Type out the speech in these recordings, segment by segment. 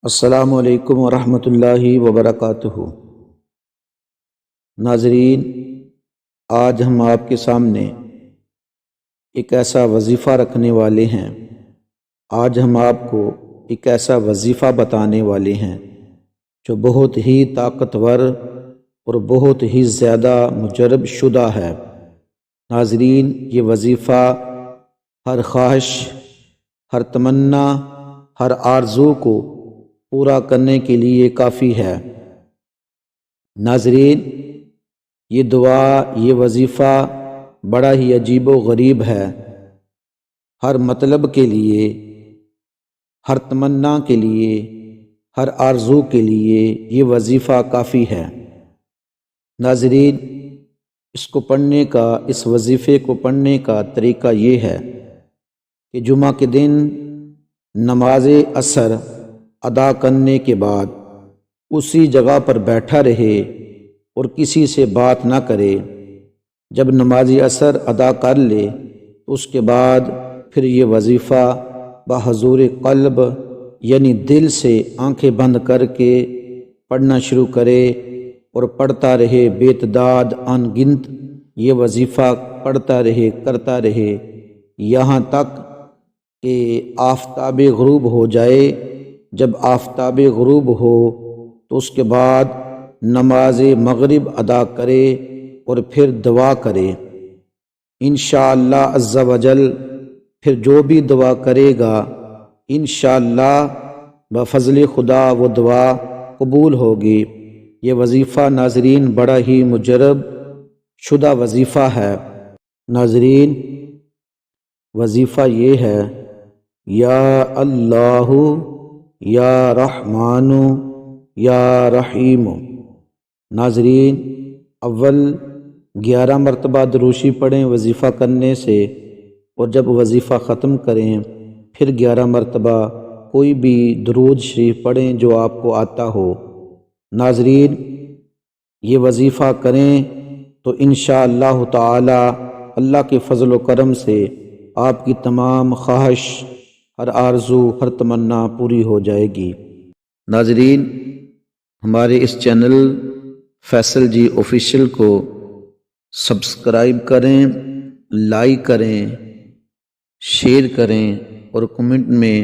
السلام علیکم ورحمۃ اللہ وبرکاتہ۔ ناظرین، آج ہم آپ کے سامنے ایک ایسا وظیفہ رکھنے والے ہیں۔ آج ہم آپ کو ایک ایسا وظیفہ بتانے والے ہیں جو بہت ہی طاقتور اور بہت ہی زیادہ مجرب شدہ ہے۔ ناظرین، یہ وظیفہ ہر خواہش، ہر تمنا، ہر آرزو کو پورا کرنے کے لیے کافی ہے۔ ناظرین، یہ دعا، یہ وظیفہ بڑا ہی عجیب و غریب ہے۔ ہر مطلب کے لیے، ہر تمنا کے لیے، ہر آرزو کے لیے یہ وظیفہ کافی ہے۔ ناظرین، اس کو پڑھنے کا، اس وظیفے کو پڑھنے کا طریقہ یہ ہے کہ جمعہ کے دن نماز عصر ادا کرنے کے بعد اسی جگہ پر بیٹھا رہے اور کسی سے بات نہ کرے۔ جب نماز عصر ادا کر لے تو اس کے بعد پھر یہ وظیفہ بحضور قلب یعنی دل سے آنکھیں بند کر کے پڑھنا شروع کرے اور پڑھتا رہے، بے تعداد ان گنت یہ وظیفہ پڑھتا رہے، کرتا رہے، یہاں تک کہ آفتاب غروب ہو جائے۔ جب آفتاب غروب ہو تو اس کے بعد نماز مغرب ادا کرے اور پھر دعا کرے۔ انشاءاللہ عز و جل پھر جو بھی دعا کرے گا انشاءاللہ بفضل خدا وہ دعا قبول ہوگی۔ یہ وظیفہ ناظرین بڑا ہی مجرب شدہ وظیفہ ہے۔ ناظرین، وظیفہ یہ ہے: یا اللہ یا رحمان یا رحیم۔ ناظرین، اول 11 مرتبہ دروشی پڑھیں وظیفہ کرنے سے، اور جب وظیفہ ختم کریں پھر 11 مرتبہ کوئی بھی درود شریف پڑھیں جو آپ کو آتا ہو۔ ناظرین، یہ وظیفہ کریں تو انشاءاللہ تعالی اللہ کے فضل و کرم سے آپ کی تمام خواہش، ہر آرزو، ہر تمنا پوری ہو جائے گی۔ ناظرین، ہمارے اس چینل فیصل جی آفیشیل کو سبسکرائب کریں، لائک کریں، شیئر کریں اور کمنٹ میں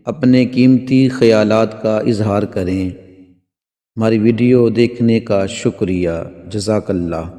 اپنے قیمتی خیالات کا اظہار کریں۔ ہماری ویڈیو دیکھنے کا شکریہ۔ جزاک اللہ۔